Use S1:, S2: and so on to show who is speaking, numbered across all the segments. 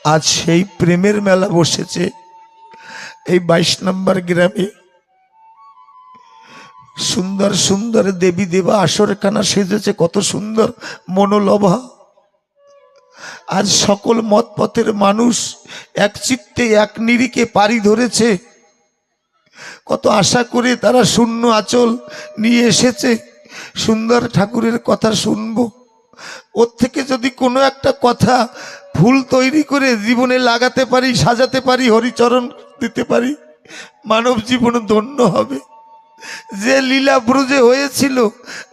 S1: আজ সেই প্রেমের মেলা বসেছে এই 22 নম্বর গ্রামে। সুন্দর সুন্দর দেবী দেবা আসরখানা সেজেছে, কত সুন্দর মনোলভা। আজ সকল মত পথের মানুষ এক চিত্তে এক নিরিখে পাড়ি ধরেছে। কত আশা করে তারা শূন্য আঁচল নিয়ে এসেছে, সুন্দর ঠাকুরের কথা শুনবো। ওর থেকে যদি কোনো একটা কথা ফুল তৈরি করে জীবনে লাগাতে পারি, সাজাতে পারি, হরিচরণ দিতে পারি, মানব জীবন ধন্য হবে। যে লীলা ব্রজে হয়েছিল,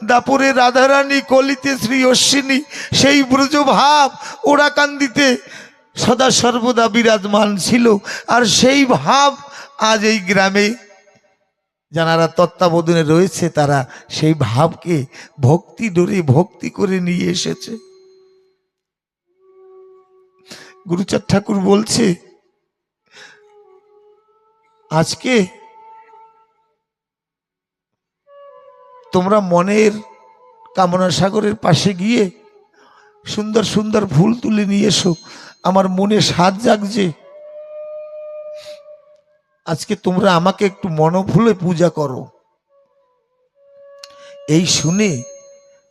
S1: দাপুরে রাধারানী, কলিতে শ্রী অশ্বিনী, সেই ব্রজ ভাব ওরাকান্দিতে সদা সর্বদা বিরাজমান ছিল। আর সেই ভাব আজ এই গ্রামে যারা তত্ত্বাবধানে রয়েছে তারা সেই ভাবকে ভক্তি ডোরে ভক্তি করে নিয়ে এসেছে। গুরুচাঁদ ঠাকুর বলছে, আজকে তোমরা মনের কামনা সাগরের পাশে গিয়ে সুন্দর সুন্দর ফুল তুলে নিয়ে এসো, আমার মনে স্বাদ জাগছে। আজকে তোমরা আমাকে একটু মনোভুলে পূজা করো। এই শুনে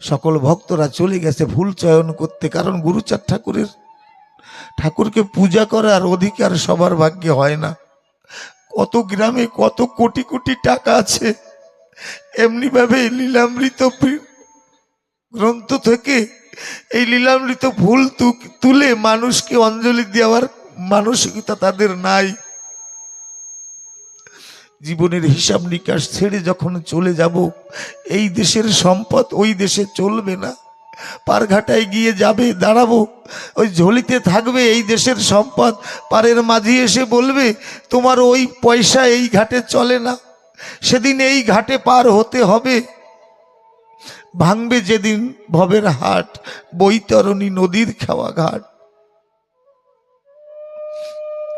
S1: সকল ভক্তরা চলে গেছে ফুল চয়ন করতে। কারণ গুরুচাঁদ ঠাকুরকে পূজা করার অধিকার সবার ভাগ্যে হয় না। কত গ্রামে কত কোটি কোটি টাকা আছে, এমনিভাবে লীলামৃত গ্রন্থ থেকে এই লীলামৃত ফুল তুলে মানুষকে অঞ্জলি দেওয়ার মানসিকতা তাদের নাই। জীবনের হিসাব নিকাশ ছেড়ে যখন চলে যাব, এই দেশের সম্পদ ওই দেশে চলবে না। পারঘাটায় গিয়ে যাবে, দাঁড়াবো, ওই ঝুলিতে থাকবে এই দেশের সম্পদ। পারের মাঝি এসে বলবে, তোমার ওই পয়সা এই ঘাটে চলে না। সেদিন এই ঘাটে পার হতে হবে। ভাঙবে যেদিন ভবের হাট, বৈতরণী নদীর খাওয়া ঘাট।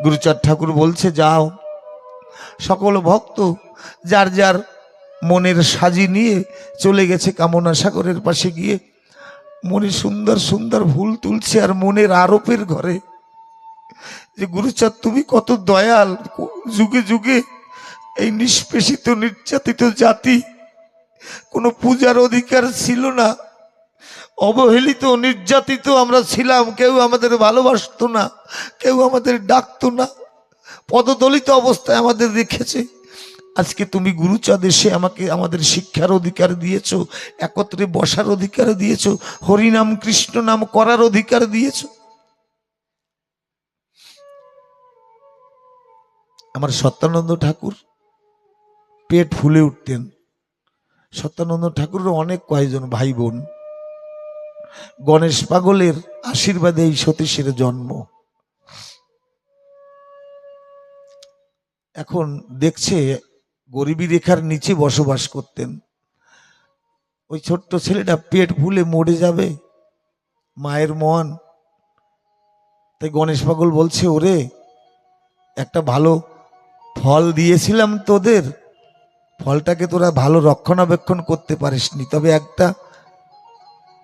S1: গুরুচাঁদ ঠাকুর বলছে, যাও। সকল ভক্ত যার যার মনের সাজি নিয়ে চলে গেছে কামনা সাগরের পাশে গিয়ে মনে সুন্দর সুন্দর ফুল তুলছে। আর মনের আরোপের ঘরে যে গুরুচাঁদ তুমি কত দয়াল, যুগে যুগে এই নিষ্পেষিত নির্যাতিত জাতি কোনো পূজার অধিকার ছিল না, অবহেলিত নির্যাতিত আমরা ছিলাম। কেউ আমাদের ভালোবাসতো না, কেউ আমাদের ডাকতো না, পদদলিত অবস্থায় আমাদের রেখেছে। আজকে তুমি গুরুচাঁদ এসে আমাকে আমাদের শিক্ষার অধিকার দিয়েছ, একত্রে বসার অধিকার দিয়েছ, হরিনাম কৃষ্ণ নাম করার অধিকার দিয়েছ। আমার সত্যানন্দ ঠাকুর পেট ফুলে উঠতেন। সত্যানন্দ ঠাকুরের অনেক কয়েকজন ভাই বোন। গণেশ পাগলের আশীর্বাদে এই সতীশের জন্ম। এখন দেখছে গরিবী রেখার নিচে বসবাস করতেন। ওই ছোট্ট ছেলেটা পেট ফুলে মরে যাবে, মায়ের মন। তাই গণেশ পাগল বলছে, ওরে একটা ভালো ফল দিয়েছিলাম তোদের, ফলটাকে তোরা ভালো রক্ষণাবেক্ষণ করতে পারিসনি। তবে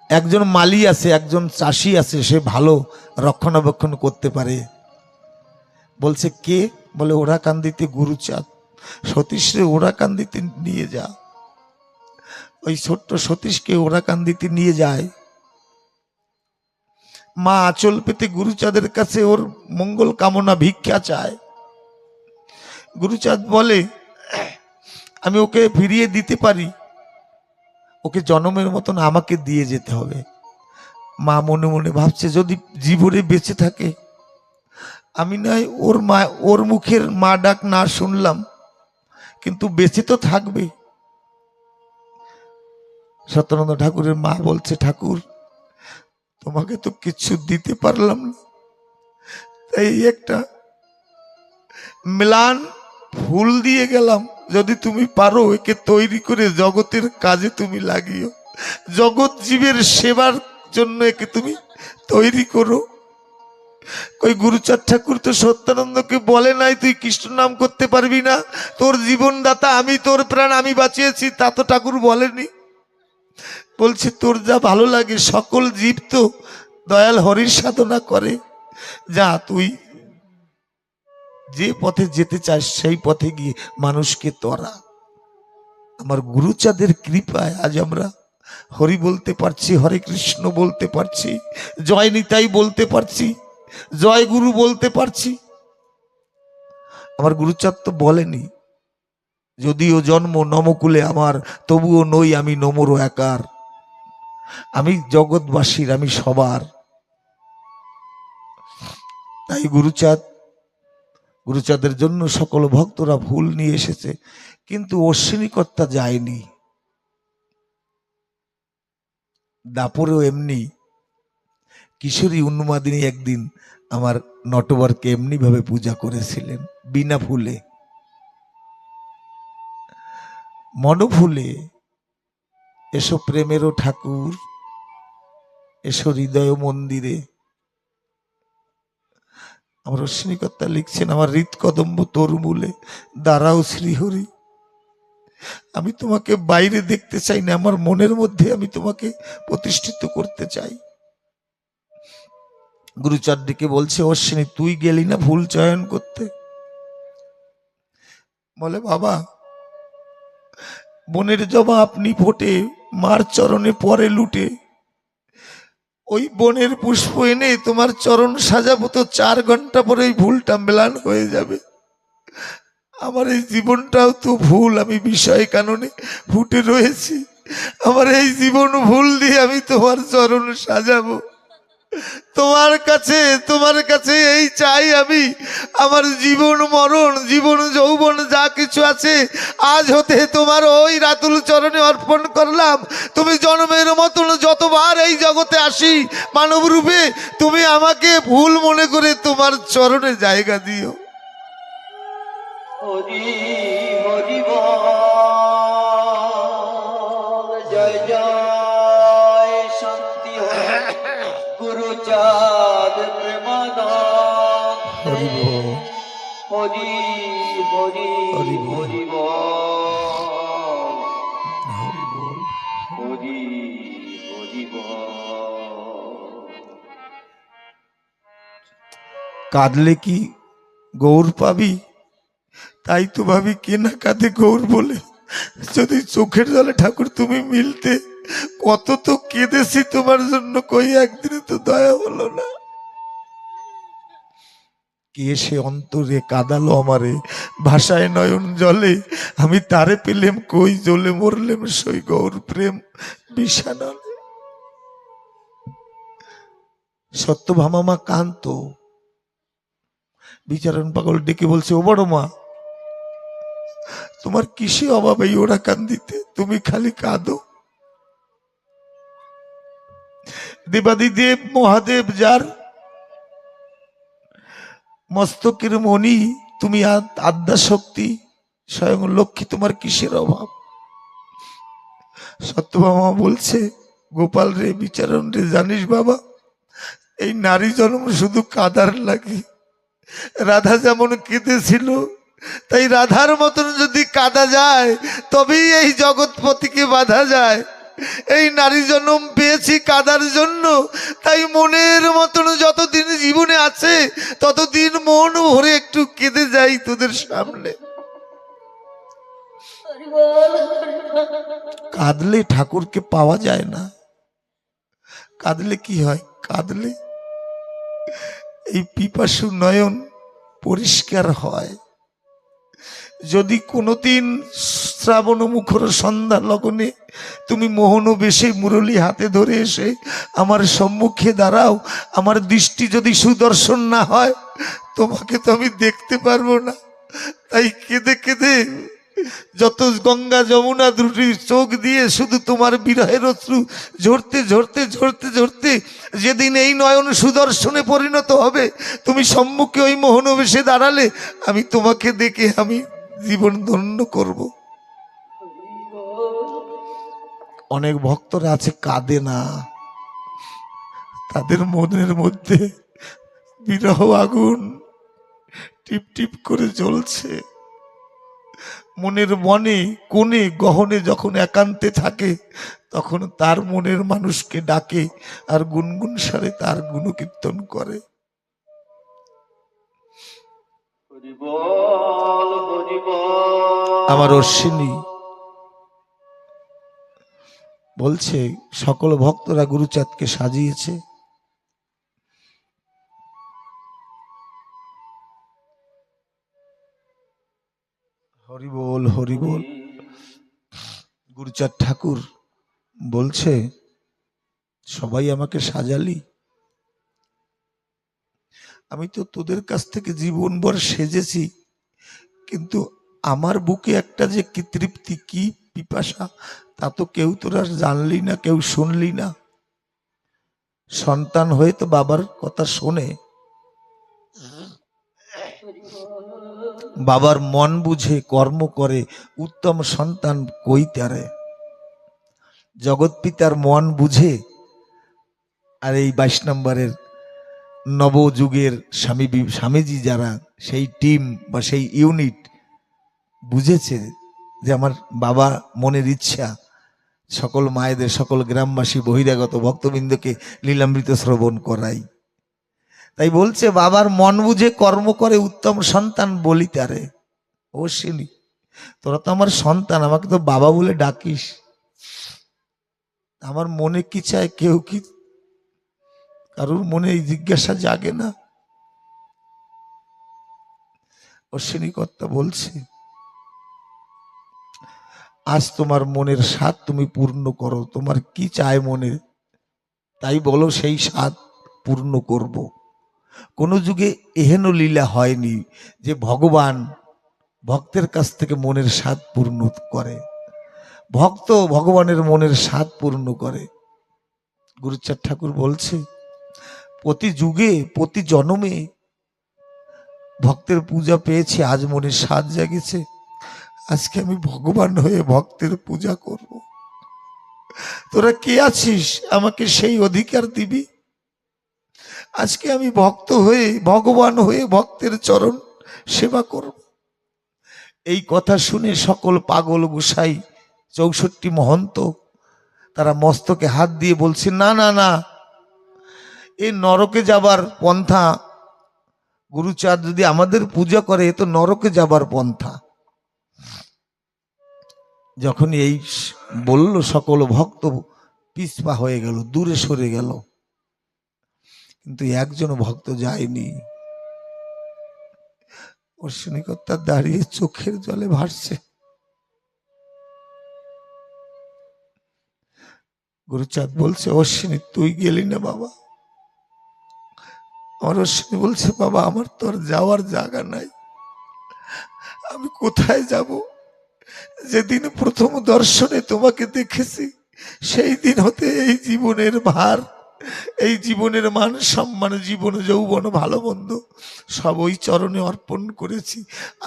S1: একজন মালি আছে, একজন চাষি আছে, সে ভালো রক্ষণাবেক্ষণ করতে পারে। বলছে কে? বলে ওরাকান্দিতে গুরুচাঁদ। সতীশরে ওরাকান্দিতে নিয়ে যা। ওই ছোট্ট সতীশকে ওরাকান্দিতে নিয়ে যায়। মা আঁচল পেতে গুরুচাঁদের কাছে ওর মঙ্গল কামনা ভিক্ষা চায়। গুরুচাঁদ বলে, আমি ওকে ফিরিয়ে দিতে পারি, ওকে জনমের মতন আমাকে দিয়ে যেতে হবে। মা মনে মনে ভাবছে, যদি জীবনে বেঁচে থাকে, আমি নয় ওর মুখের মা ডাক না শুনলাম, কিন্তু বেঁচে তো থাকবে। সত্যানন্দ ঠাকুরের মা বলছে, ঠাকুর তোমাকে তো কিছু দিতে পারলাম না, তাই একটা ম্লান ফুল দিয়ে গেলাম। যদি তুমি পারো একে তৈরি করে জগতের কাজে তুমি লাগিও, জগৎ জীবের সেবার জন্য একে তুমি তৈরি করো। ওই গুরুচাঁদ ঠাকুর তো সত্যানন্দকে বলে নাই তুই কৃষ্ণ নাম করতে পারবি না, তোর জীবনদাতা আমি, তোর প্রাণ আমি বাঁচিয়েছি, তা তো ঠাকুর বলেনি। বলছে তোর যা ভালো লাগে, সকল জীব তো দয়াল হরির সাধনা করে, যা তুই যে পথে যেতে চাস সেই পথে গিয়ে মানুষকে তরা। আমার গুরুচাঁদের কৃপায় আজ আমরা হরি বলতে পারছি, হরে কৃষ্ণ বলতে পারছি, জয় নিতাই বলতে পারছি, জয় গুরু বলতে পারছি। আমার গুরুচাঁদ তো বলেনি, যদিও জন্ম নমকুলে আমার, তবুও নই আমি নমর একার। আমি জগৎবাসীর, আমি সবার। তাই গুরুচাঁদের জন্য সকল ভক্তরা ফুল নিয়ে এসেছে, কিন্তু অশ্বিনীকর্তা যায়নি। দাপরেও এমনি কিশোরী উন্মাদিনী একদিন আমার নটবরকে এমনি ভাবে পূজা করেছিলেন, বিনা ফুলে, মনফুলে। এসো প্রেমেরও ঠাকুর, এসো হৃদয় মন্দিরে। আমার অশ্বিনীকর্তা লিখছেন, আমার হৃৎকদম্ব তরুমূলে দাঁড়াও শ্রীহরি। আমি তোমাকে বাইরে দেখতে চাই না, আমার মনের মধ্যে আমি তোমাকে প্রতিষ্ঠিত করতে চাই। গুরুচাঁদকে বলছে, অশ্বিনী তুই গেলি না ফুল চয়ন করতে? বলে, বাবা বনের জবা আপনি ফোটে মার চরণে পরে লুটে, ওই বনের পুষ্প এনে তোমার চরণ সাজাবো তো 4 ঘন্টা পরে এই ভুলটা ম্লান হয়ে যাবে। আমার এই জীবনটাও তো ভুল, আমি বিষয় কাননে ফুটে রয়েছি। আমার এই জীবন ভুল দিয়ে আমি তোমার চরণ সাজাবো। তোমার কাছে এই চাই আমি, আমার জীবন মরণ, জীবন যৌবন যা কিছু আছে আজ হতে তোমার ওই রাতুল চরণে অর্পণ করলাম। তুমি জন্মের মতন যতবার এই জগতে আসি মানব রূপে, তুমি আমাকে ভুল মনে করে তোমার চরণে জায়গা দিও।
S2: হরি হরি জয় জয় শান্তি গুরুচাঁদ প্রেমানন্দ।
S1: হরি বল,
S2: হরি হরি
S1: হরি বল,
S2: হরি
S1: হরি বল।
S2: হরি হরি
S1: কাঁদলে কি গৌর পাবি? তাই তো ভাবি কে না কাঁদে গৌর বলে। যদি চোখের জলে ঠাকুর তুমি মিলতে, কত তো কেঁদেছি তোমার জন্য, কই একদিনে তো দয়া হলো না। কে সে অন্তরে কাঁদালো আমারে, ভাষায় নয়ন জলে, আমি তারে পেলেম কই, জ্বলে মরলেম সই গৌর প্রেম বিষানলে। সত্যভামা কান্ত, বিচারণ পাগল ডেকে বলছে, ও বড় মা তোমার কিসে অভাব এই ওরা কান্দিতে, তুমি খালি কাঁদো। দেবাদিদেব মহাদেব যার মস্তকের মণি, তুমি আদ্যা শক্তি স্বয়ং লক্ষ্মী, তোমার কিসের অভাব? সত্যভামা বলছে, গোপাল রে, বিচারণ রে, জানিস বাবা এই নারী জন্ম শুধু কাদার লাগে। রাধা যেমন কেঁদেছিল, তাই রাধার মতন যদি কাঁদা যায় তবেই এই জগৎপতিকে বাঁধা যায়। এই নারী জন্ম পেয়েছি কাদার জন্য, তাই মনের মতন যতদিন জীবনে আছে ততদিন মন ভরে একটু কেঁদে যাই তোদের সামনে। কাঁদলে ঠাকুরকে পাওয়া যায় না। কাঁদলে কি হয়? কাঁদলে এই পিপাসু নয়ন পরিষ্কার হয়। যদি কোনোদিন শ্রাবণ মুখর সন্ধ্যা লগনে তুমি মোহন বেশে মুরলী হাতে ধরে এসে আমার সম্মুখে দাঁড়াও, আমার দৃষ্টি যদি সুদর্শন না হয় তোমাকে তো আমি দেখতে পারবো না। তাই কেঁদে কেঁদে যত গঙ্গা যমুনা দুটি চোখ দিয়ে শুধু তোমার বিরহের অশ্রু ঝরতে ঝরতে ঝরতে ঝরতে যেদিন এই নয়ন সুদর্শনে পরিণত হবে, তুমি সম্মুখে ওই মোহনবেশে দাঁড়ালে আমি তোমাকে দেখে আমি জীবন ধন্য করব। অনেক ভক্তরা আছে কাঁদে না, তাদের মনের মধ্যে বিরহ আগুন টিপ টিপ করে জ্বলছে। মনের মনে কোণে গহনে যখন একান্তে থাকে তখন তার মনের মানুষকে ডাকে আর গুনগুন সারে তার গুণকীর্তন করে।
S2: হরি বল হরি বল।
S1: আমার অশ্বিনী বলছে সকল ভক্তরা গুরুচাঁদকে সাজিয়েছে। হরি বল হরি বল। গুরুচাঁদ ঠাকুর বলছে সবাই আমাকে সাজালি, আমি তো তোদের কাছ থেকে জীবনভর সেজেছি, কিন্তু আমার বুকে একটা যে কি তৃপ্তি, কি পিপাসা, তা তো কেউ তোরা জানলি না, কেউ শুনলি না। সন্তান হয়ে তো বাবার কথা শোনে, বাবার মন বুঝে কর্ম করে, উত্তম সন্তান কই তারে। জগৎ পিতার মন বুঝে, আর এই 22 নম্বরের নবযুগের স্বামীজি যারা সেই টিম বা সেই ইউনিট বুঝেছে যে আমার বাবা মনের ইচ্ছা সকল মায়েদের, সকল গ্রামবাসী বহিরাগত ভক্তবৃন্দকে লীলামৃত শ্রবণ করাই। তাই বলছে বাবার মন বুঝে কর্ম করে উত্তম সন্তান বলি তারে। অবশ্যই তোরা তো আমার সন্তান, আমাকে তো বাবা বলে ডাকিস, আমার মনে কি চায় কেউ কি কারুর মনে এই জিজ্ঞাসা জাগে না? অশ্বিনী কর্তা বলছে আজ তোমার মনের স্বাদ তুমি পূর্ণ করো, তোমার কি চায় মনে তাই বলো, সেই স্বাদ পূর্ণ করব। কোন যুগে এহেন লীলা হয়নি যে ভগবান ভক্তের কাছ থেকে মনের স্বাদ পূর্ণ করে, ভক্ত ভগবানের মনের স্বাদ পূর্ণ করে। গুরুচাঁদ ঠাকুর বলছে প্রতি যুগে প্রতি জন্মে ভক্তের পূজা পেয়েছি, আজ মনের স্বাদ জাগেছে, আজকে আমি ভগবান হয়ে ভক্তের পূজা করব। তোরা কে আছিস আমাকে সেই অধিকার দিবি? আজকে আমি ভক্ত হয়ে ভগবান হয়ে ভক্তের চরণ সেবা করব। এই কথা শুনে সকল পাগল গোসাই 64 মহন্ত তারা মস্তকে হাত দিয়ে বলছে না না না, এই নরকে যাবার পন্থা, গুরুচাঁদ যদি আমাদের পূজা করে এ তো নরকে যাবার পন্থা। যখন এই বলল সকল ভক্ত পিছপা হয়ে গেল, দূরে সরে গেল, কিন্তু একজন ভক্ত যায়নি। অশ্বিনী কর্তা দাঁড়িয়ে চোখের জলে ভাসছে। গুরুচাঁদ বলছে অশ্বিনী তুই গেলি না বাবা? আমার অশ্বিনী বলছে বাবা আমার তো আর যাওয়ার জায়গা নাই, আমি কোথায় যাব? যেদিন প্রথম দর্শনে তোমাকে দেখেছি সেই দিন হতে এই জীবনের ভার, এই জীবনের মান সম্মান, জীবন যৌবন ভালো মন্দ সব ওই চরণে অর্পণ করেছি।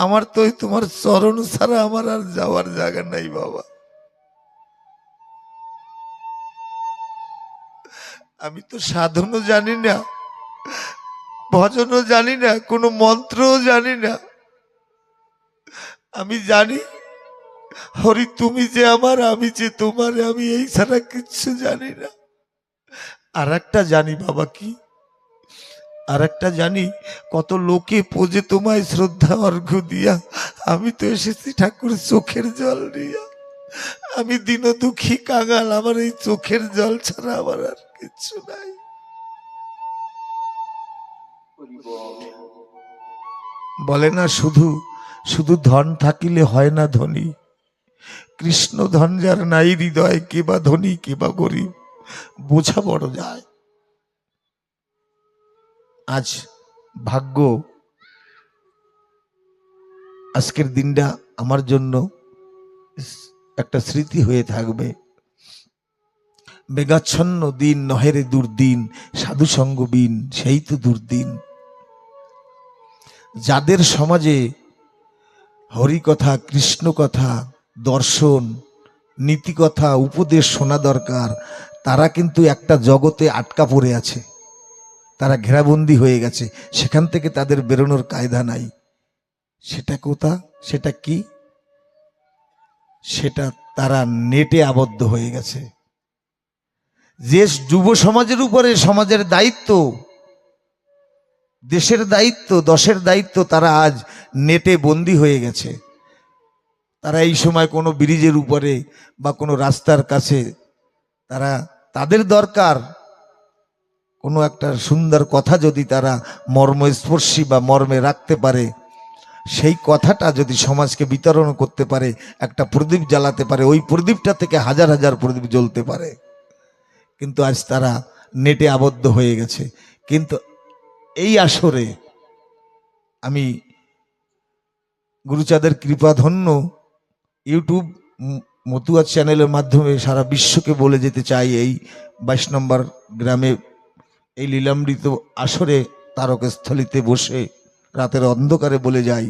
S1: আমার তো তোমার চরণ ছাড়া আমার আর যাওয়ার জায়গা নাই বাবা। আমি তো সাধনও জানি না, ভজনও জানি না, কোনো মন্ত্রও জানি না। আমি জানি হরি তুমি যে আমার, আমি যে তোমার, আমি এই ছাড়া কিচ্ছু জানি না। আর একটা জানি বাবা, কি আর একটা জানি, কত লোকে পোজে তোমায় শ্রদ্ধা অর্ঘ্য দিয়া, আমি তো এসেছি ঠাকুর চোখের জল দিয়া। আমি দিন দুঃখী কাঙাল, আমার এই চোখের জল ছাড়া আমার আর কিচ্ছু নাই।
S2: হরি বল।
S1: বলে না শুধু শুধু ধন থাকিলে হয় না ধনী, কৃষ্ণ ধন যার নাই হৃদয়, কে বা ধনী কে বা গরিব বোঝা বড় যায়। আজ ভাগ্য, আজকের দিনটা আমার জন্য একটা স্মৃতি হয়ে থাকবে। মেঘাচ্ছন্ন দিন নহেরে দুর্দিন, সাধু সঙ্গ বিন সেই তো দুর্দিন। যাদের সমাজে হরি কথা, কৃষ্ণ কথা, দর্শন, নীতি কথা, উপদেশ শোনা দরকার, তারা কিন্তু একটা জগতে আটকা পড়ে আছে, তারা ঘেরাবন্দি হয়ে গেছে, সেখান থেকে তাদের বেরোনোর কায়দা নাই। সেটা কোথা, সেটা কি? সেটা তারা নেটে আবদ্ধ হয়ে গেছে। যে যুব সমাজের উপরে সমাজের দায়িত্ব, দেশের দায়িত্ব, দশের দায়িত্ব, তারা আজ নেটে বন্দি হয়ে গেছে। তারা এই সময় কোনো ব্রিজের উপরে বা কোনো রাস্তার কাছে তারা, তাদের দরকার কোনো একটা সুন্দর কথা যদি তারা মর্মস্পর্শী বা মর্মে রাখতে পারে, সেই কথাটা যদি সমাজকে বিতরণ করতে পারে, একটা প্রদীপ জ্বালাতে পারে, ওই প্রদীপটা থেকে হাজার হাজার প্রদীপ জ্বলতে পারে। কিন্তু আজ তারা নেটে আবদ্ধ হয়ে গেছে। কিন্তু এই আসরে আমি গুরুচাঁদের কৃপাধন্য ইউটিউব মতুয়া চ্যানেলের মাধ্যমে সারা বিশ্বকে বলে যেতে চাই, এই 22 নম্বর গ্রামে এই লীলামৃত আসরে তারকস্থলিতে বসে রাতের অন্ধকারে বলে যাই,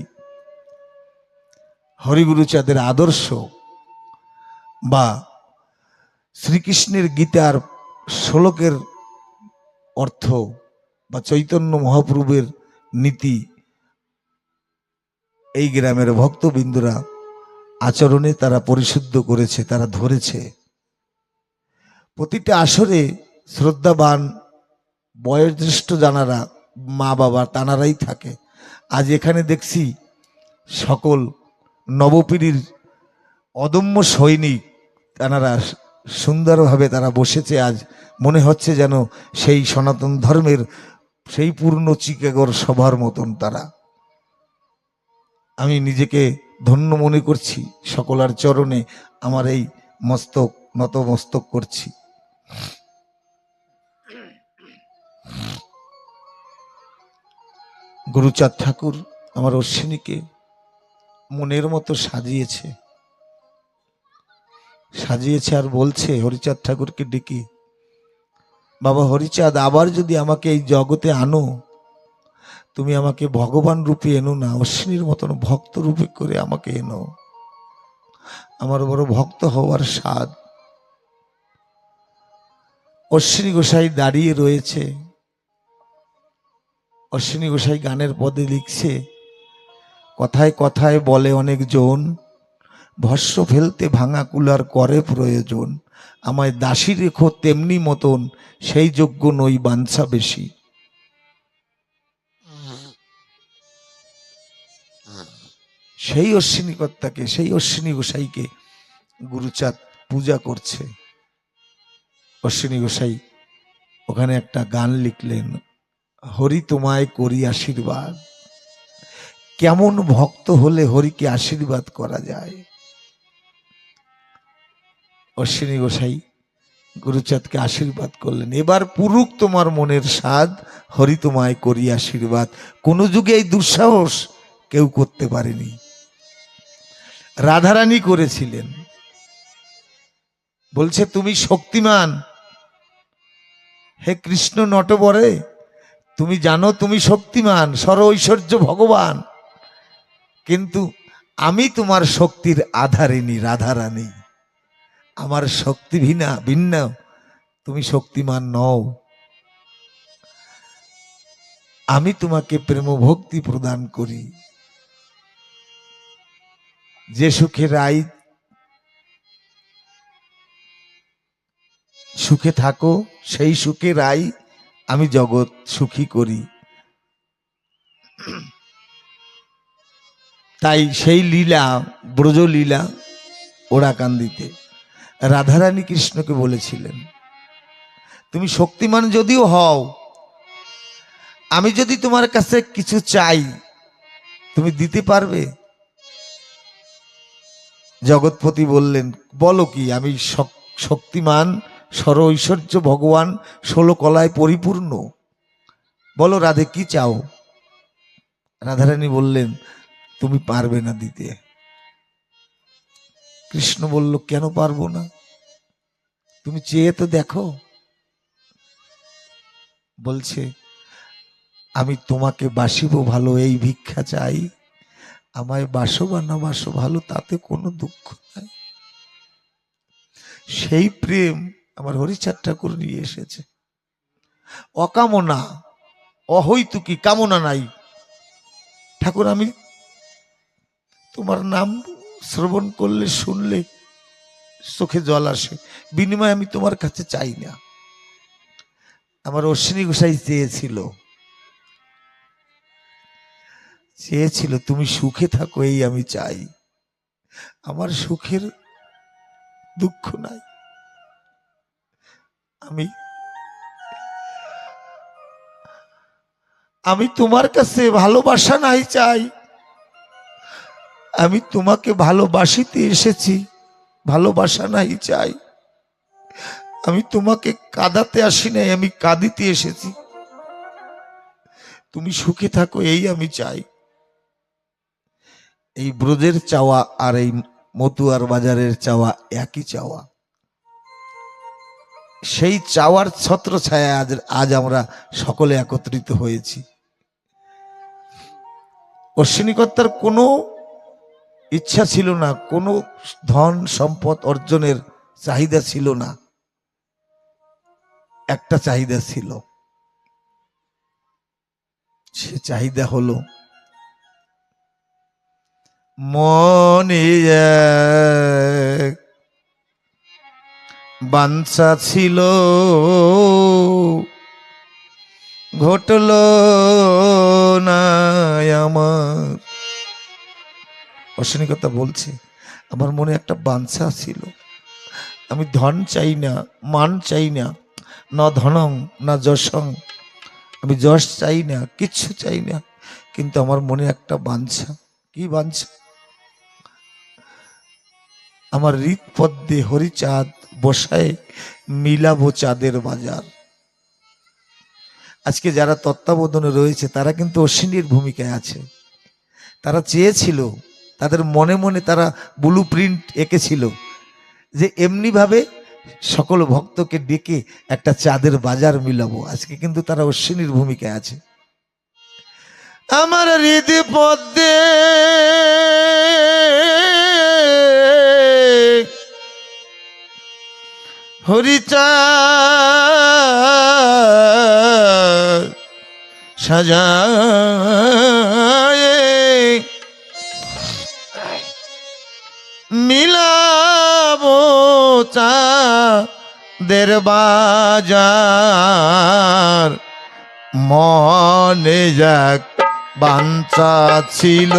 S1: হরিগুরুচাঁদের আদর্শ বা শ্রীকৃষ্ণের গীতার শ্লোকের অর্থ বা চৈতন্য মহাপ্রভুর নীতি এই গ্রামের ভক্তবৃন্দরা আচরণে তারা পরিশুদ্ধ করেছে, তারা ধরেছে। প্রতিটা আসরে শ্রদ্ধাবান বয়োজ্যেষ্ঠ জানারা, মা বাবা তানারাই থাকে। আজ এখানে দেখছি সকল নবপীড়ির অদম্য সৈনিক, তানারা সুন্দরভাবে তারা বসেছে। আজ মনে হচ্ছে যেন সেই সনাতন ধর্মের সেই পূর্ণ চিকাগোর সভার মতন তারা। আমি নিজেকে ধন্য মনে করছি, সকলার চরণে আমার এই মস্তক নতমস্তক করছি। গুরুচাঁদ ঠাকুর আমার অশ্বিনীকে মনের মতো সাজিয়েছে আর বলছে হরিচাঁদ ঠাকুরকে ডেকে, বাবা হরিচাঁদ, আবার যদি আমাকে এই জগতে আনো, তুমি আমাকে ভগবান রূপে এনো না, অশ্বিনীর মতন ভক্ত রূপে করে আমাকে এনো। আমার বড় ভক্ত হওয়ার স্বাদ। অশ্বিনী গোসাই দাঁড়িয়ে রয়েছে। অশ্বিনী গোসাই গানের পদে লিখছে, কথায় কথায় বলে অনেকজন, ভস্য ফেলতে ভাঙা কুলার করে প্রয়োজন, আমায় দাসী রেখো তেমনি মতন, সেই যোগ্য নই বাঞ্ছা বেশি। সেই অশ্বিনী কর্তাকে, সেই অশ্বিনী গোসাইকে গুরুচাঁদ পূজা করছে। অশ্বিনী গোসাই ওখানে একটা গান লিখলেন, হরি তোমায় করি আশীর্বাদ। কেমন ভক্ত হলে হরিকে আশীর্বাদ করা যায়? অশ্বিনী গোসাই গুরুচাঁদকে আশীর্বাদ করলেন, এবার পুরুক তোমার মনের স্বাদ, হরি তোমায় করি আশীর্বাদ। কোন যুগে এই দুঃসাহস কেউ করতে পারেনি, রাধারানী করেছিলেন। বলছে, তুমি শক্তিমান হে কৃষ্ণ নটবরে, তুমি জানো তুমি শক্তিমান, সর ঐশ্বর্য ভগবান, কিন্তু আমি তোমার শক্তির আধারিনী রাধারানী, আমার শক্তি ভিন্ন, তুমি শক্তিমান নও। আমি তোমাকে প্রেম ভক্তি প্রদান করি, যে সুখে রাই সুখে থাকো, সেই সুখে রাই আমি জগৎ সুখী করি। তাই সেই লীলা, ব্রজলীলা ওরাকান্দিতে রাধারানী কৃষ্ণকে বলেছিলেন, তুমি শক্তিমান যদিও হও, আমি যদি তোমার কাছে কিছু চাই তুমি দিতে পারবে? জগৎপতি বললেন, বলো কি? আমি শক্তিমান, সর ঐশ্বর্য ভগবান, 16 কলায় পরিপূর্ণ, বলো রাধে কি চাও? রাধারানী বললেন, তুমি পারবে না দিতে। কৃষ্ণ বলল, কেন পারবো না? তুমি চেয়ে তো দেখো। বলছে, আমি তোমাকে বাসিব ভালো এই ভিক্ষা চাই, আমায় বাসো বা না বাসো ভালো, তাতে কোনো দুঃখ নাই। সেই প্রেম আমার হরিচাঁদ ঠাকুর নিয়ে এসেছে। অকামনা, অহৈতুকী কামনা নাই। ঠাকুর, আমি তোমার নাম শ্রবণ করলে, শুনলে চোখে জল আসে, বিনিময়ে আমি তোমার কাছে চাই না। আমার অশ্বিনী গোসাই চেয়েছিল, চেয়েছিল তুমি সুখে থাকো, এই আমি চাই। আমার সুখের দুঃখ নাই। আমি তোমার কাছে ভালোবাসা নাই চাই। আমি তোমাকে ভালোবাসিতে এসেছি, ভালোবাসা নাই চাই। আমি তোমাকে কাঁদাতে আসি নাই, আমি কাঁদিতে এসেছি। তুমি সুখে থাকো, এই আমি চাই। এই ব্রজের চাওয়া আর এই মতুয়ার বাজারের চাওয়া একই চাওয়া। সেই চাওয়ার ছত্র ছায়া আজ আমরা সকলে একত্রিত হয়েছি। অশ্বিনীকর্তার কোনো ইচ্ছা ছিল না, কোনো ধন সম্পদ অর্জনের চাহিদা ছিল না। একটা চাহিদা ছিল, সে চাহিদা হলো মনে এক বাঞ্ছা ছিল, ঘটল না আমার। অশ্বিনীকর্তা বলছে, আমার মনে একটা বাঞ্ছা ছিল। আমি ধন চাই না, মান চাই না, না ধনং না যশং। আমি যশ চাই না, কিচ্ছু চাই না, কিন্তু আমার মনে একটা বাঞ্ছা। কি বাঞ্ছা? আমার হৃৎপদ্মে হরিচাঁদ বসায় মিলাবো চাঁদের বাজার। আজকে যারা তত্ত্বাবধানে রয়েছে তারা কিন্তু অশ্বিনীর ভূমিকায় আছে। তারা চেয়েছিল, তাদের মনে মনে তারা ব্লু প্রিন্ট এঁকেছিল যে এমনিভাবে সকল ভক্তকে ডেকে একটা চাঁদের বাজার মিলাবো। আজকে কিন্তু তারা অশ্বিনীর ভূমিকায় আছে। আমার হৃদপদ্মে হরিচাঁদ সাজায় মিলাবো চাঁদের বাজার। মনে যাক বাঞ্ছা ছিল,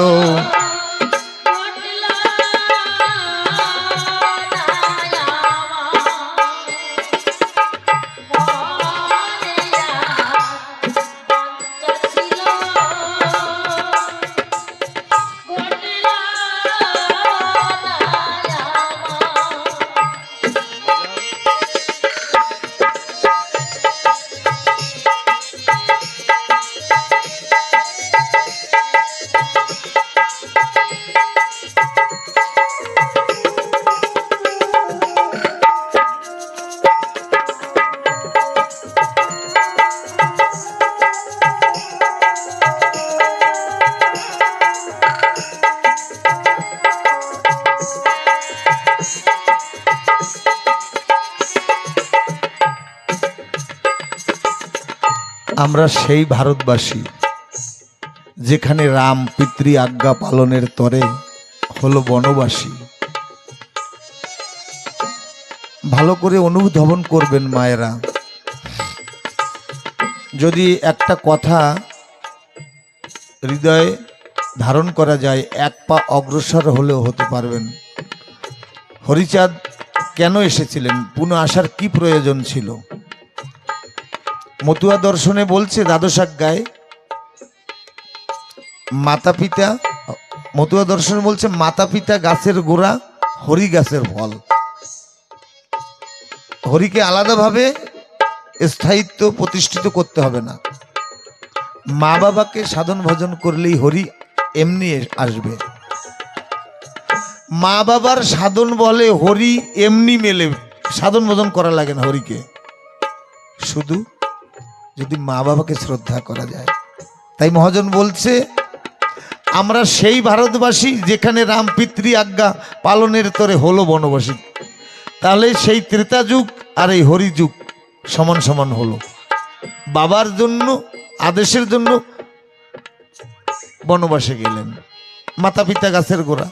S1: আমরা সেই ভারতবাসী যেখানে রাম পিতৃ আজ্ঞা পালনের তরে হলো বনবাসী। ভালো করে অনুধাবন করবেন মায়েরা। যদি একটা কথা হৃদয়ে ধারণ করা যায়, এক পা অগ্রসর হলেও হতে পারবেন। হরিচাঁদ কেন এসেছিলেন? পুনঃ আসার কি প্রয়োজন ছিল? মতুয়া দর্শনে বলছে দ্বাদশাজ্ঞায় মাতা পিতা, মতুয়া দর্শনে বলছে মাতা পিতা গাছের গোড়া, হরি গাছের ফল। হরিকে আলাদাভাবে স্থায়িত্ব প্রতিষ্ঠিত করতে হবে না। মা বাবাকে সাধন ভজন করলেই হরি এমনি আসবে। মা বাবার সাধন বলে হরি এমনি মেলে, সাধন ভজন করা লাগে না হরিকে, শুধু যদি মা বাবাকে শ্রদ্ধা করা যায়। তাই মহাজন বলছে আমরা সেই ভারতবাসী যেখানে রাম পিতৃ আজ্ঞা পালনের তরে হলো বনবাসী। তাহলে সেই ত্রেতা যুগ আর এই হরি যুগ সমান সমান হলো। বাবার জন্য আদেশের জন্য বনবাসে গেলেন, মাতা পিতা গাছের গোড়া।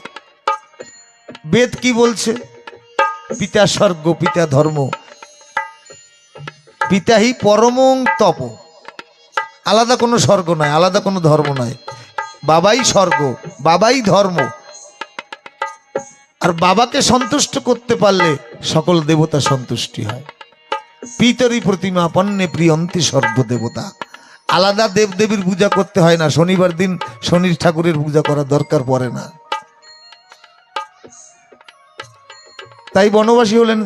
S1: বেদ কি বলছে? পিতা স্বর্গ পিতা ধর্ম পিতাহি পরমং তপ। আলাদা কোনো স্বর্গ নাই, আলাদা কোনো ধর্ম নাই। বাবাই স্বর্গ, বাবাই ধর্ম। আর বাবাকে সন্তুষ্ট করতে পারলে সকল দেবতা সন্তুষ্টি হয়। পিতরি প্রতিমা পণ্যে প্রিয়ন্তি সর্বদেবতা। আলাদা দেবদেবীর পূজা করতে হয় না, শনিবার দিন শনির ঠাকুরের পূজা করার দরকার পড়ে না। তাই বনবাসী হলেন,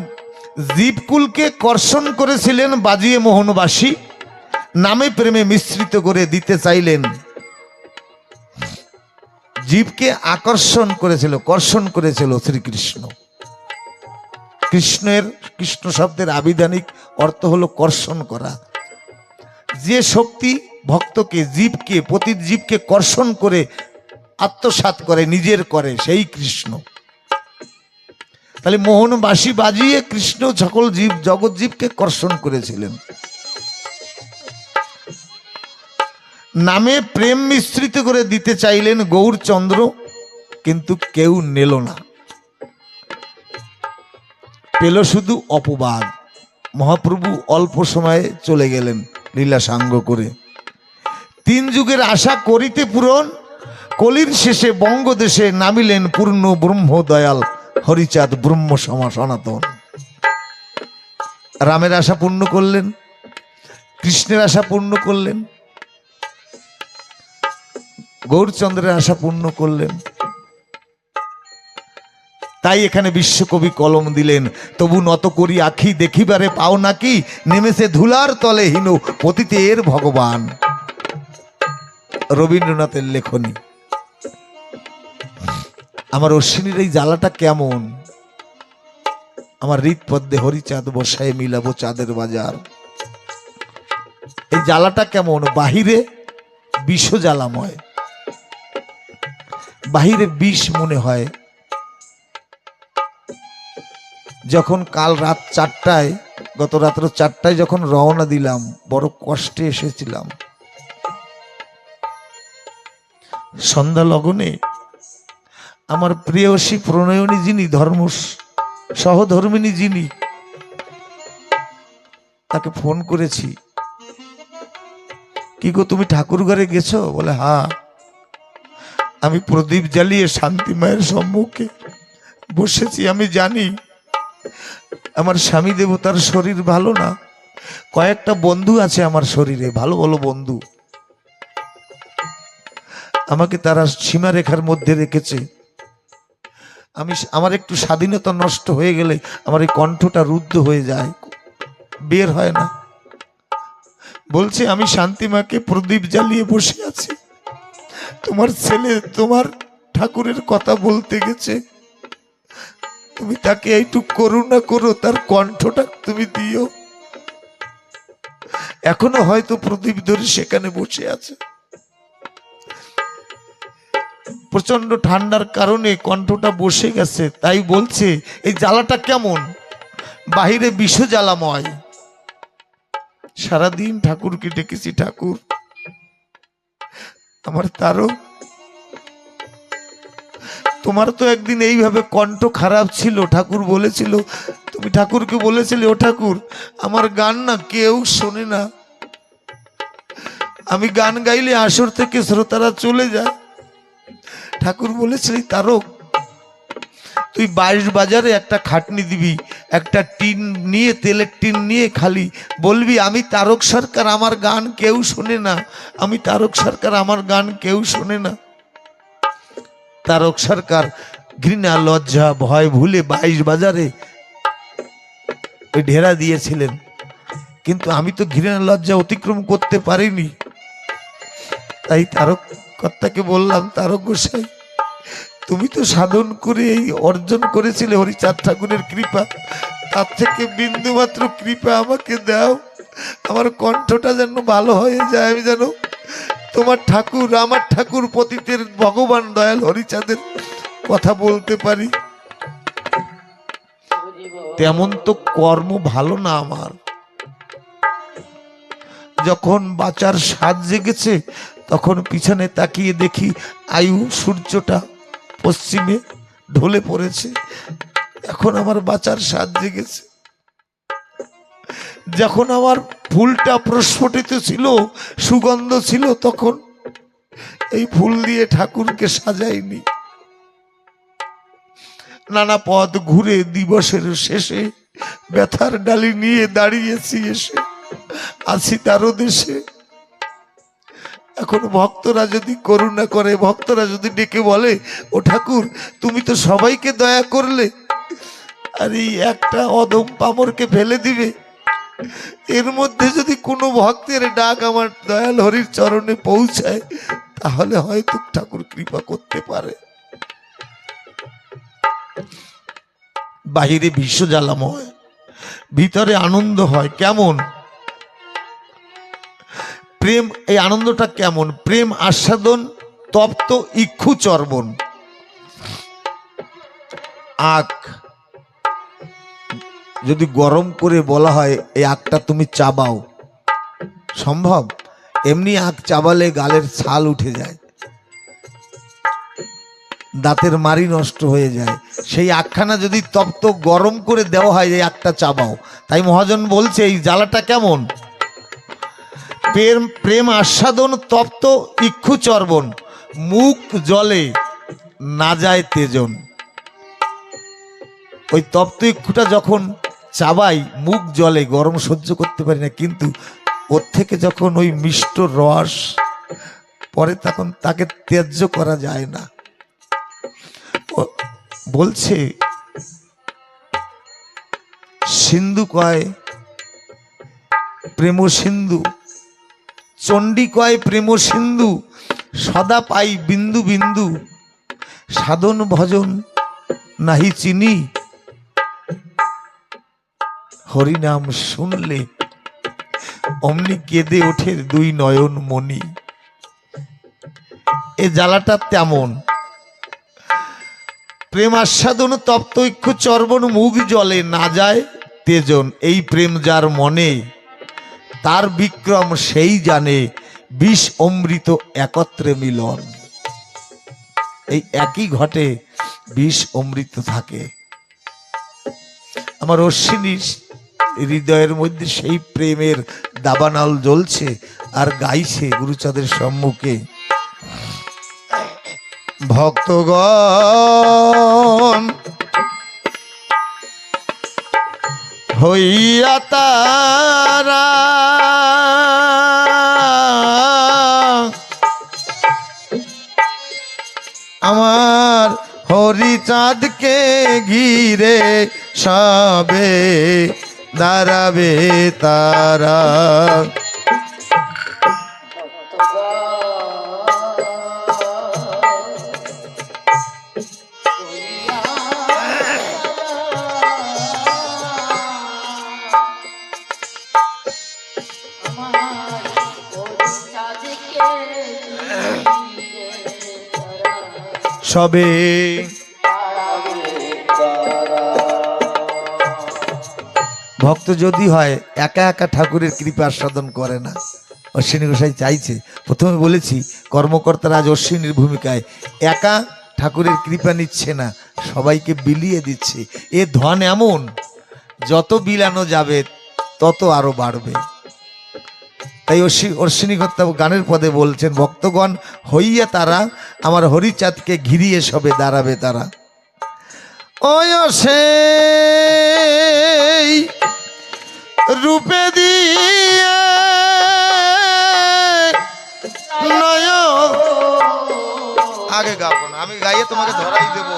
S1: জীবকুলকে কর্ষণ করেছিলেন বাজিয়ে মোহনবাসী, নামে প্রেমে মিশ্রিত করে দিতে চাইলেন। জীবকে আকর্ষণ করেছিল, কর্ষণ করেছিল শ্রীকৃষ্ণ। কৃষ্ণ শব্দের আবিধানিক অর্থ হলো কর্ষণ করা। যে শক্তি ভক্তকে, জীবকে, প্রতি জীবকে কর্ষণ করে আত্মসাৎ করে, নিজের করে, সেই কৃষ্ণ। তাহলে মোহনবাসী বাজিয়ে কৃষ্ণ সকল জীব জগৎ জীবকে কর্ষণ করেছিলেন। নামে প্রেম মিশ্রিত করে দিতে চাইলেন গৌরচন্দ্র, কিন্তু কেউ নিল না, পেল শুধু অপবাদ। মহাপ্রভু অল্প সময়ে চলে গেলেন লীলা সাঙ্গ করে। 3 যুগের আশা করিতে পূরণ, কলির শেষে বঙ্গদেশে নামিলেন পূর্ণ ব্রহ্ম দয়াল হরিচাঁদ ব্রহ্ম সমা সনাতন। রামের আশা পূর্ণ করলেন, কৃষ্ণের আশা পূর্ণ করলেন, গৌরচন্দ্রের আশা পূর্ণ করলেন। তাই এখানে বিশ্বকবি কলম দিলেন, তবু নত করি আখি দেখিবারে পাও নাকি, নেমেছে ধুলার তলে হীন পতিতের ভগবান। রবীন্দ্রনাথের লেখনী। আমার অশ্বিনীর এই জ্বালাটা কেমন, আমার হৃদপদ্মে হরিচাঁদ বসায় মিলাবো চাঁদের বাজার। এই জ্বালাটা কেমন, বাহিরে বিষ জ্বালাময়, বাহিরে বিষ মনে হয়। যখন কাল রাত 4টায়, গত রাত্র 4টায় যখন রওনা দিলাম, বড় কষ্টে এসেছিলাম। সন্ধ্যা লগনে আমার প্রিয়সী প্রণয়নী যিনি, ধর্ম সহধর্মিনী যিনি, তাকে ফোন করেছি, কি গো তুমি ঠাকুর ঘরে গেছো? বলে হ্যাঁ, আমি প্রদীপ জ্বালিয়ে শান্তি মায়ের সম্মুখে বসেছি। আমি জানি আমার স্বামী দেবতার শরীর ভালো না, কয়েকটা বন্ধু আছে আমার শরীরে, ভালো ভালো বন্ধু, আমাকে তারা সীমারেখার মধ্যে রেখেছে। আমার একটু স্বাধীনতা নষ্ট হয়ে গেলে আমার এই কণ্ঠটা রুদ্ধ হয়ে যায়, বের হয় না। বলছে আমি শান্তিমাকে প্রদীপ জ্বালিয়ে বসে আছি, তোমার ছেলে তোমার ঠাকুরের কথা বলতে গেছে, তুমি তাকে একটু করুণা করো, তার কণ্ঠটা তুমি দিও। এখনো হয়তো প্রদীপ ধরে সেখানে বসে আছে। প্রচন্ড ঠান্ডার কারণে কণ্ঠটা বসে গেছে। তাই বলছে এই জ্বালাটা কেমন, বাহিরে বিষ জ্বালাময়। সারাদিন ঠাকুরকে ডেকেছি, ঠাকুর আমার তারও, তোমার তো একদিন এইভাবে কণ্ঠ খারাপ ছিল, ঠাকুর বলেছিল, তুমি ঠাকুরকে বলেছিলে, ও ঠাকুর আমার গান না কেউ শোনে না, আমি গান গাইলে আসর থেকে শ্রোতারা চলে যায়। ঠাকুর বলেছিলি তারক, তুই 22 বাজারে একটা খাটনি দিবি, একটা টিন নিয়ে, তেলের টিন নিয়ে, খালি বলবি আমি তারক সরকার, আমার গান কেউ শোনে না, আমি তারক সরকার, আমার গান কেউ শোনে না। তারক সরকার ঘৃণা লজ্জা ভয় ভুলে 22 বাজারে ওই ঢেরা দিয়েছিলেন, কিন্তু আমি তো ঘৃণা লজ্জা অতিক্রম করতে পারিনি। তাই তারক কর্তাকে বললাম, তারক গোসাই তুমি তো সাধন করে এই অর্জন করেছিলে হরিচাঁদ ঠাকুরের কৃপা, তার থেকে বিন্দু মাত্র কৃপা আমাকে দাও, আমার কণ্ঠটা যেন ভালো হয়ে যায়, আমি যেন তোমার ঠাকুর, আমার ঠাকুর পতিতের ভগবান দয়াল হরিচাঁদের কথা বলতে পারি। তেমন তো কর্ম ভালো না আমার। যখন বাঁচার স্বাদ জেগেছে তখন পিছনে তাকিয়ে দেখি আয়ু সূর্যটা পশ্চিমে ঢলে পড়েছে, এখন আমার বাঁচার স্বাদ জেগেছে। যখন আমার ফুলটা প্রস্ফুটিত ছিল, সুগন্ধ ছিল, তখন এই ফুল দিয়ে ঠাকুরকে সাজাইনি। নানা পথ ঘুরে দিবসের শেষে ব্যথার ডালি নিয়ে দাঁড়িয়েছি এসে, আছি তারও দেশে। এখন ভক্তরা যদি করুণা করে, ভক্তরা যদি ডেকে বলে, ও ঠাকুর তুমি তো সবাইকে দয়া করলে, আর এই একটা অদম পামরকে ফেলে দিবে, এর মধ্যে যদি কোনো ভক্তের ডাক আমার দয়াল হরির চরণে পৌঁছায়, তাহলে হয়তো ঠাকুর কৃপা করতে পারে। বাহিরে বিশ্ব জ্বালাময়, ভিতরে আনন্দ হয় কেমন? প্রেম, এই আনন্দটা কেমন? প্রেম আস্বাদন তপ্ত ইক্ষু চর্বণ। আখ যদি গরম করে বলা হয় এই আখটা তুমি চাবাও, সম্ভব? এমনি আখ চাবালে গালের ছাল উঠে যায়, দাঁতের মাড়ি নষ্ট হয়ে যায়। সেই আখখানা যদি তপ্ত গরম করে দেওয়া হয়, এই আখটা চাবাও। তাই মহাজন বলছে এই জ্বালাটা কেমন? প্রেম, প্রেম আস্বাদন তপ্ত ইক্ষু চর্বণ, মুখ জলে না যায় তেজন। ওই তপ্ত ইক্ষুটা যখন চাবাই মুখ জলে, গরম সহ্য করতে পারি না, কিন্তু ওর থেকে যখন ওই মিষ্ট রস পরে তখন তাকে ত্যায্য করা যায় না। বলছে সিন্ধু কয় প্রেম সিন্ধু, চণ্ডী কয় প্রেম সিন্ধু, সদা পাই বিন্দু বিন্দু, সাধন ভজন নাহি চিনি, হরিনাম শুনলে অমনি কেঁদে ওঠে দুই নয়ন মণি। এ জ্বালাটা তেমন। প্রেম আস্বাদন তপ্ত ইক্ষু চর্বণ, মুখ জলে না যায় তেজন। এই প্রেম যার মনে, তার বিক্রম সেই জানে, বিষ অমৃত একত্রে মিলন। এই একই ঘটে বিষ অমৃত থাকে। আমার অশ্বিনীর হৃদয়ের মধ্যে সেই প্রেমের দাবানল জ্বলছে আর গাইছে গুরুচাঁদের সম্মুখে। ভক্তগণ হইয়া তারা আমার হরিচাঁদকে ঘিরে সবে দাঁড়াবে তারা। সবে ভক্ত যদি হয় একা একা ঠাকুরের কৃপা আস্বাদন করে না। অশ্বিনী গোসাই চাইছে, প্রথমে বলেছি কর্মকর্তারা আজ অশ্বিনীর ভূমিকায় একা ঠাকুরের কৃপা নিচ্ছে না, সবাইকে বিলিয়ে দিচ্ছে। এ ধন এমন, যত বিলানো যাবে তত আরো বাড়বে। তাই অশ্বিনী কর্তা গানের পদে বলছেন, ভক্তগণ হইয়া তারা আমার হরিচাঁদকে ঘিরিয়ে সবে দাঁড়াবে তারা। ওই সেই রূপে দিয়ে নয়, আগে গাবো না, আমি গাইয়ে তোমাকে ধরাই দেব।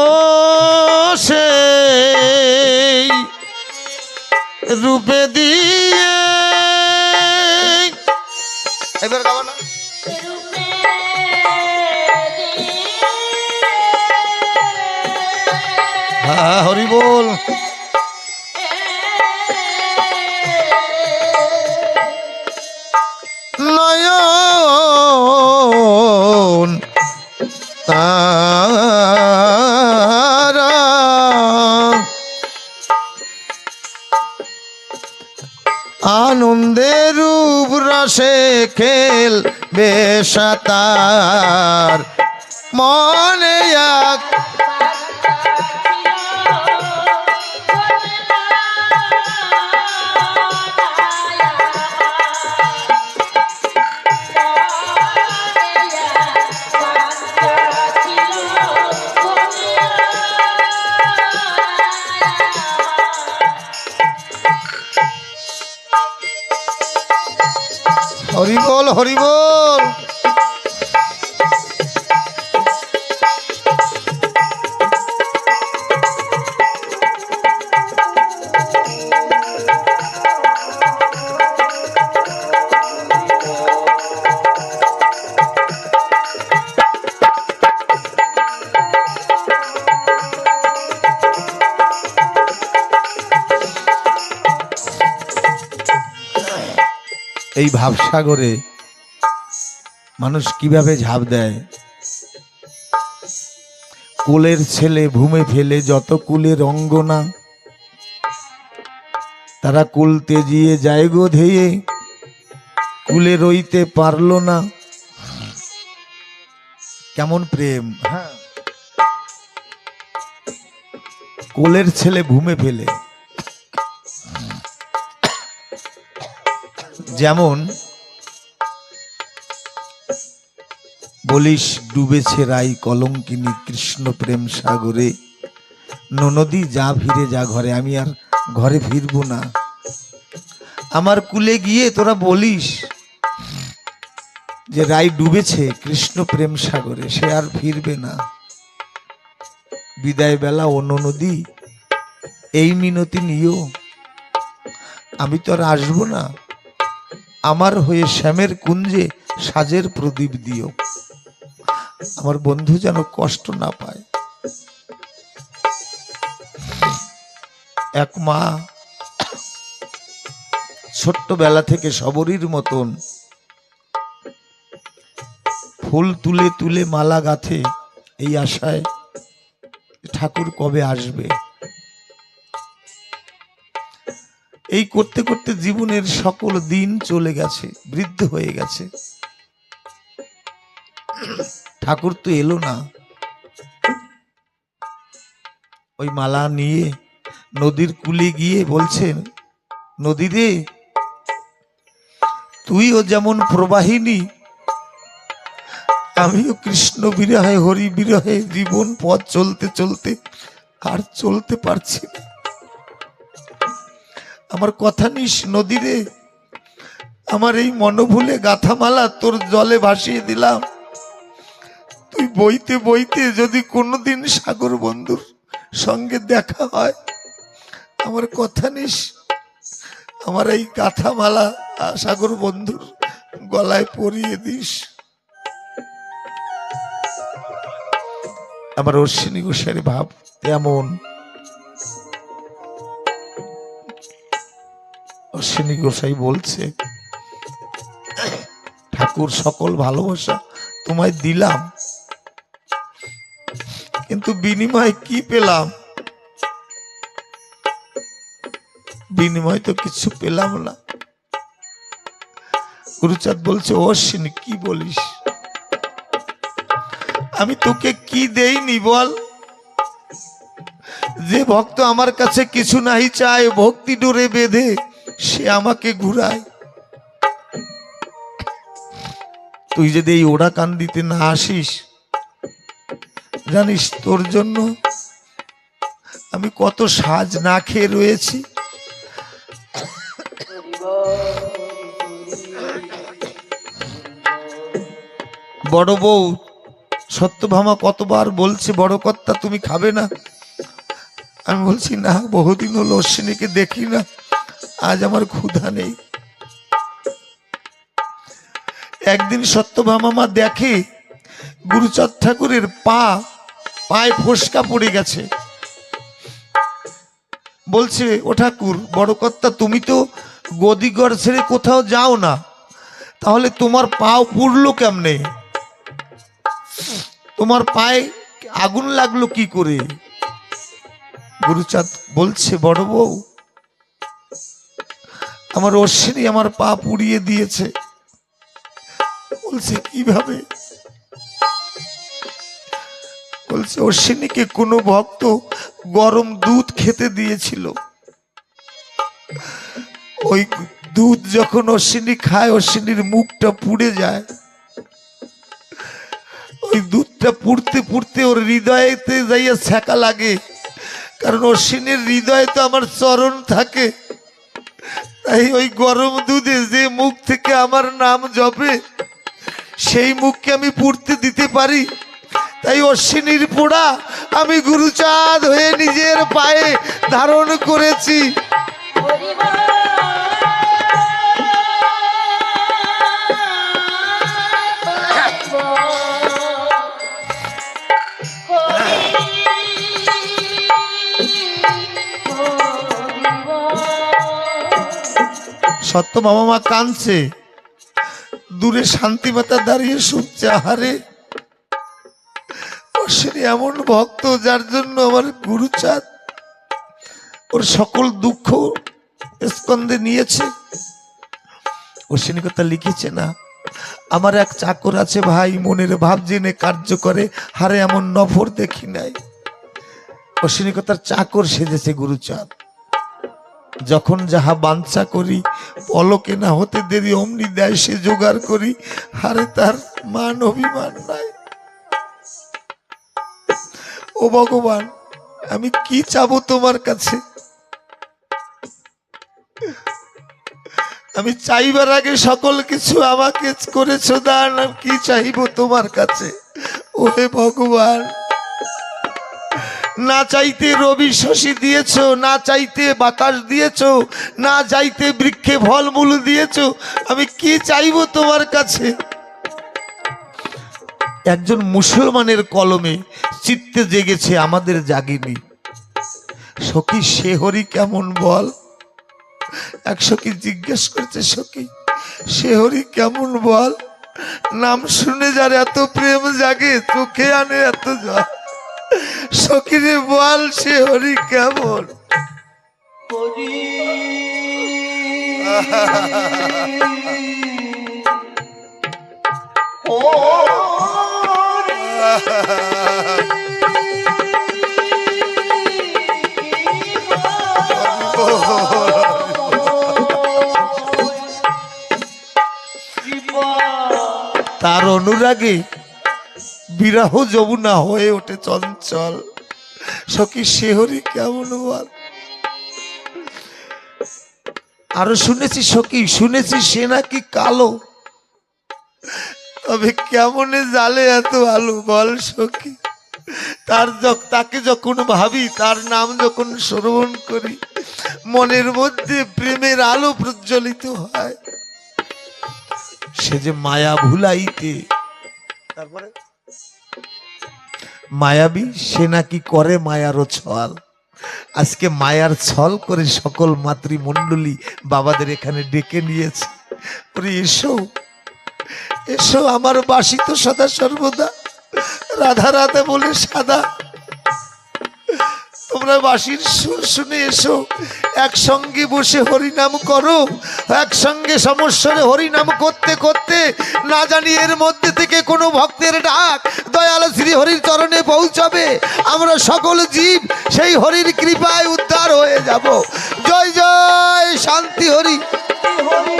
S1: ও সেই রূপে দিয়ে, এবার গাবো না, হ্যাঁ হরি বল। নয়ন তারা আনন্দের রূপ রসে খেল বেশাতার, মনে এক হরি বল হরি বল। এই ভাবসাগরে মানুষ কিভাবে ঝাঁপ দেয়। কুলের ছেলে ভূমে ফেলে যত কুলের অঙ্গনা, তারা কুল তেজিয়ে যায় গো ধেয়ে, কুলে রইতে পারল না। কেমন প্রেম! হ্যাঁ, কোলের ছেলে ভূমে ফেলে, যেমন বলিস ডুবেছে রাই কলঙ্কিনী কৃষ্ণ প্রেম সাগরে, ননদী যা ফিরে যা ঘরে, আমি আর ঘরে ফিরবো না। আমার কুলে গিয়ে তোরা বলিস যে রাই ডুবেছে কৃষ্ণ প্রেম সাগরে, সে আর ফিরবে না। বিদায় বেলা ও ননদী এই মিনতি নিও, আমি তো আর আসবো না। আমার হয়ে শ্যামের কুঞ্জে সাজের প্রদীপ দিও, আমার বন্ধু যেন কষ্ট না পায়। এক মা ছোট্টবেলা থেকে সবরীর মতন ফুল তুলে তুলে মালা গাঁথে, এই আশায় ঠাকুর কবে আসবে। এই করতে করতে জীবনের সকল দিন চলে গেছে, বৃদ্ধ হয়ে গেছে, ঠাকুর তো এলো না। ওই মালা নিয়ে নদীর কূলে গিয়ে বলছেন, নদী রে, তুইও যেমন প্রবাহিনী, আমিও কৃষ্ণ বিরহে হরি বিরহে জীবন পথ চলতে চলতে আর চলতে পারছি না। আমার কথা নিস নদী রে, আমার এই মনোভুলে গাথামালা তোর জলে ভাসিয়ে দিলাম। তুই বইতে বইতে যদি কোনোদিন সাগর বন্ধুর সঙ্গে দেখা হয়, আমার কথা নিস, আমার এই গাথামালা সাগর বন্ধুর গলায় পরিয়ে দিস। আমার অশ্বিনী গোসাইয়ের ভাব এমন। অশ্বিনী গোসাই বলছে, ঠাকুর সকল ভালোবাসা তোমায় দিলাম, কিন্তু বিনিময় কি পেলাম? বিনিময় তো কিছু পেলাম না। গুরুচাঁদ বলছে, অশ্বিনী কি বলিস? আমি তোকে কি দেইনি বল? যে ভক্ত আমার কাছে কিছু নাই চায়, ভক্তি ডোরে বেঁধে সে আমাকে ঘুরায়। তুই যদি এই ওড়া কান দিতে না আসিস, জানিস তোর জন্য আমি কত সাজ না খেয়ে রয়েছি। বড় বউ সত্যভামা কতবার বলছে, বড় কর্তা তুমি খাবে না? আমি বলছি না, বহুদিন হলো অশ্বিনীকে দেখি না, আজ আমার ক্ষুধা নেই। একদিন সত্যভামা দেখে গুরুচাঁদ ঠাকুরের পায়ে ফোসকা পড়ে গেছে। বলছে, ও ঠাকুর, বড় কর্তা তুমি তো গদিগড় ছেড়ে কোথাও যাও না, তাহলে তোমার পাও পুড়লো কেমনে? তোমার পায়ে আগুন লাগলো কি করে? গুরুচাঁদ বলছে, বড় বউ, আমার অশ্বিনী আমার পা পুড়িয়ে দিয়েছে। বলছে, কিভাবে? বলছে, অশ্বিনীকে কোনো ভক্ত গরম দুধ খেতে দিয়েছিল। ওই দুধ যখন অশ্বিনী খায়, অশ্বিনীর মুখটা পুড়ে যায়। ওই দুধটা পুড়তে পুড়তে ওর হৃদয়েতে যাইয়া ছ্যাঁকা লাগে, কারণ অশ্বিনীর হৃদয়ে তো আমার চরণ থাকে। তাই ওই গরম দুধে যে মুখ থেকে আমার নাম জপে সেই মুখকে আমি পুড়তে দিতে পারি। তাই অশ্বিনীর পোড়া আমি গুরুচাঁদ হয়ে নিজের পায়ে ধারণ করেছি। সত্য মামা মা কাঁদছে, দূরে শান্তিমাতা দাঁড়িয়ে শুনছে। আহারে অশ্বিনী এমন ভক্ত যার জন্য আমার গুরুচাঁদ ওর সকল দুঃখ স্কন্ধে নিয়েছে। অশ্বিনী কথা লিখেছে না, আমার এক চাকর আছে ভাই, মনের ভাব জেনে কার্য করে, হারে এমন নফর দেখি নাই। অশ্বিনী কথার চাকর সেজেছে গুরুচাঁদ। যখন যাহা বাঞ্ছা করি পলকে না হতে দেরি অমনি দেয় সে জোগাড় করি, হারে তার মান অভিমান নাই। ও ভগবান, আমি কি চাবো তোমার কাছে? আমি চাইবার আগে সকল কিছু আমাকে করেছো দান, আমি কি চাইবো তোমার কাছে? ওহে ভগবান, না চাইতে রবি শশী দিয়েছো, না চাইতে বাতাস দিয়েছো, না চাইতে বৃক্ষে ফলমূল দিয়েছো, আমি কি চাইবো তোমার কাছে? একজন মুসলমানের কলমে চিত্তে জেগেছে, আমাদের জাগিনি। সখী সে হরি কেমন বল? এক সখী জিজ্ঞেস করছে, সখী সে হরি কেমন বল? নাম শুনে যার এত প্রেম জাগে, চোখে আনে এত জল, সখীরে বল সে হরি কেমন? তার অনুরাগে বিরহ যমুনা হয়ে ওঠে চঞ্চল, সখী সে হরি কেমন বল? আরো শুনেছি সখী, শুনেছি সে নাকি কালো, তবে কেমনে জালে এত আলো বল সখী? তাকে যখন ভাবি, তার নাম যখন শ্রবণ করি, মনের মধ্যে প্রেমের আলো প্রজ্বলিত হয়। সে যে মায়া ভুলাইতে, তারপরে মায়াবী সে নাকি করে মায়ারও ছল। আজকে মায়ার ছল করে সকল মাতৃমণ্ডলী বাবাদের এখানে ডেকে নিয়েছে। এসো এসো, আমার বাসি তো সদা সর্বদা রাধা রাধা বলে সাদা। তোমরা বাঁশির সুর শুনে এসো, একসঙ্গে বসে হরিনাম করো। একসঙ্গে সমস্বরে হরিনাম করতে করতে না জানি এর মধ্যে থেকে কোনো ভক্তের ডাক দয়াল শ্রী হরির চরণে পৌঁছাবে। আমরা সকল জীব সেই হরির কৃপায় উদ্ধার হয়ে যাব। জয় জয় শান্তি হরি।
S2: হরি